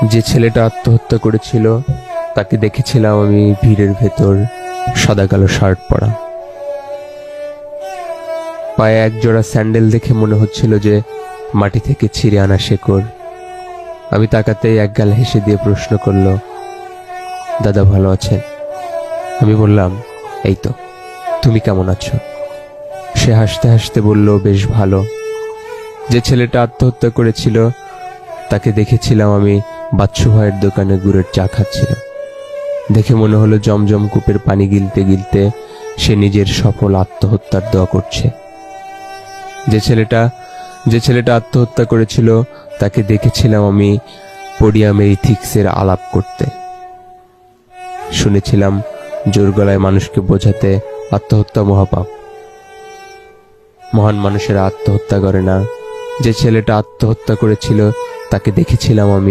যে ছেলেটা আত্মহত্যা করেছিল তাকে দেখেছিলাম আমি ভিড়ের ভেতর, সাদা কালো শার্ট পরা, পায়ে একজোড়া স্যান্ডেল দেখে মনে হচ্ছিল যে মাটি থেকে ছিঁড়ে আনা শেকড়। আমি তাকাতেই একগাল হেসে দিয়ে প্রশ্ন করলো, দাদা ভালো আছেন? আমি বললাম, এই তো, তুমি কেমন আছো? সে হাসতে হাসতে বলল, বেশ ভালো। যে ছেলেটা আত্মহত্যা করেছিল তাকে দেখেছিলাম আমি বাচ্চু ভাইয়ের দোকানে গুড়ের চা খাচ্ছিল। দেখে মনে হলো জমজম কূপের পানি গিলতে গিলতে সে নিজের সফল আত্মহত্যার দোয়া করছে। যে ছেলেটা আত্মহত্যা করেছিল তাকে দেখেছিলাম আমি পোডিয়ামে ইথিক্সের আলাপ করতে। শুনেছিলাম জোর গলায় মানুষকে বোঝাতে আত্মহত্যা মহাপাপ, মহান মানুষেরা আত্মহত্যা করে না। যে ছেলেটা আত্মহত্যা করেছিল তাকে দেখেছিলাম আমি